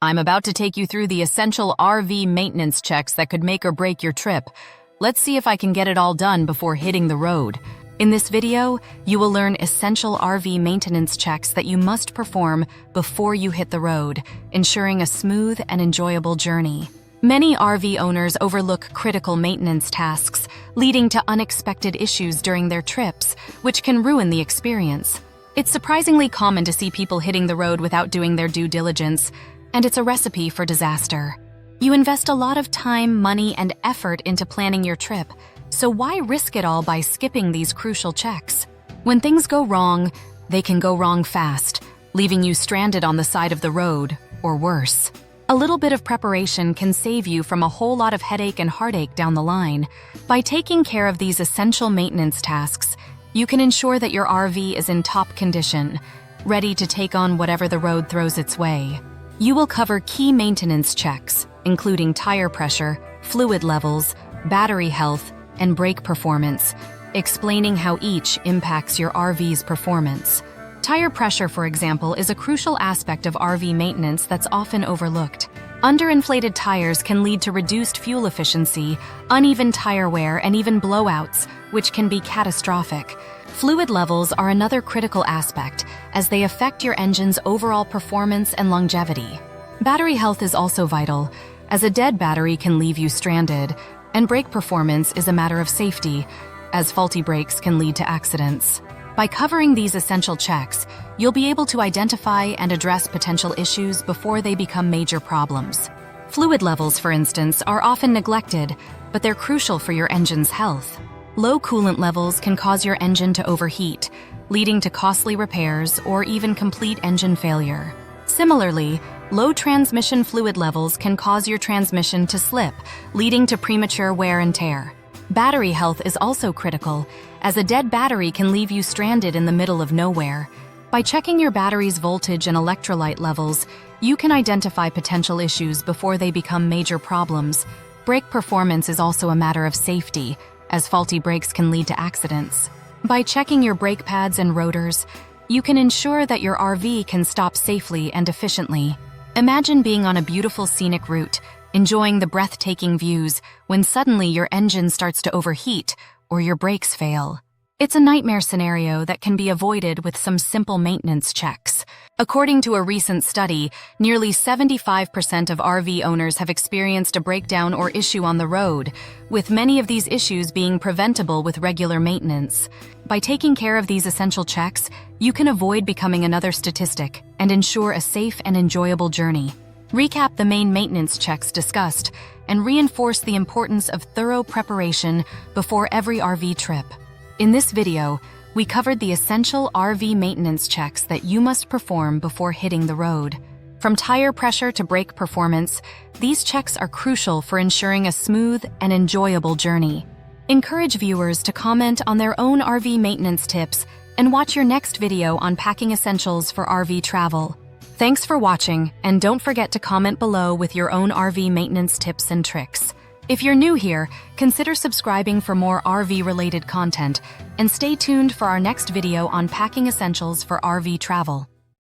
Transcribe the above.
I'm about to take you through the essential RV maintenance checks that could make or break your trip. Let's see if I can get it all done before hitting the road. In this video, you will learn essential RV maintenance checks that you must perform before you hit the road, ensuring a smooth and enjoyable journey. Many RV owners overlook critical maintenance tasks, leading to unexpected issues during their trips, which can ruin the experience. It's surprisingly common to see people hitting the road without doing their due diligence, and it's a recipe for disaster. You invest a lot of time, money, and effort into planning your trip, so why risk it all by skipping these crucial checks? When things go wrong, they can go wrong fast, leaving you stranded on the side of the road, or worse. A little bit of preparation can save you from a whole lot of headache and heartache down the line. By taking care of these essential maintenance tasks, you can ensure that your RV is in top condition, ready to take on whatever the road throws its way. You will cover key maintenance checks, including tire pressure, fluid levels, battery health, and brake performance, explaining how each impacts your RV's performance. Tire pressure, for example, is a crucial aspect of RV maintenance that's often overlooked. Underinflated tires can lead to reduced fuel efficiency, uneven tire wear, and even blowouts, which can be catastrophic. Fluid levels are another critical aspect, as they affect your engine's overall performance and longevity. Battery health is also vital, as a dead battery can leave you stranded, and brake performance is a matter of safety, as faulty brakes can lead to accidents. By covering these essential checks, you'll be able to identify and address potential issues before they become major problems. Fluid levels, for instance, are often neglected, but they're crucial for your engine's health. Low coolant levels can cause your engine to overheat, leading to costly repairs or even complete engine failure. Similarly, low transmission fluid levels can cause your transmission to slip, leading to premature wear and tear. Battery health is also critical, as a dead battery can leave you stranded in the middle of nowhere. By checking your battery's voltage and electrolyte levels, you can identify potential issues before they become major problems. Brake performance is also a matter of safety, as faulty brakes can lead to accidents. By checking your brake pads and rotors, you can ensure that your RV can stop safely and efficiently. Imagine being on a beautiful scenic route, enjoying the breathtaking views, when suddenly your engine starts to overheat or your brakes fail. It's a nightmare scenario that can be avoided with some simple maintenance checks. According to a recent study, nearly 75% of RV owners have experienced a breakdown or issue on the road, with many of these issues being preventable with regular maintenance. By taking care of these essential checks, you can avoid becoming another statistic and ensure a safe and enjoyable journey. Recap the main maintenance checks discussed and reinforce the importance of thorough preparation before every RV trip. In this video, we covered the essential RV maintenance checks that you must perform before hitting the road. From tire pressure to brake performance, these checks are crucial for ensuring a smooth and enjoyable journey. Encourage viewers to comment on their own RV maintenance tips and watch your next video on packing essentials for RV travel. Thanks for watching, and don't forget to comment below with your own RV maintenance tips and tricks. If you're new here, consider subscribing for more RV-related content, and stay tuned for our next video on packing essentials for RV travel.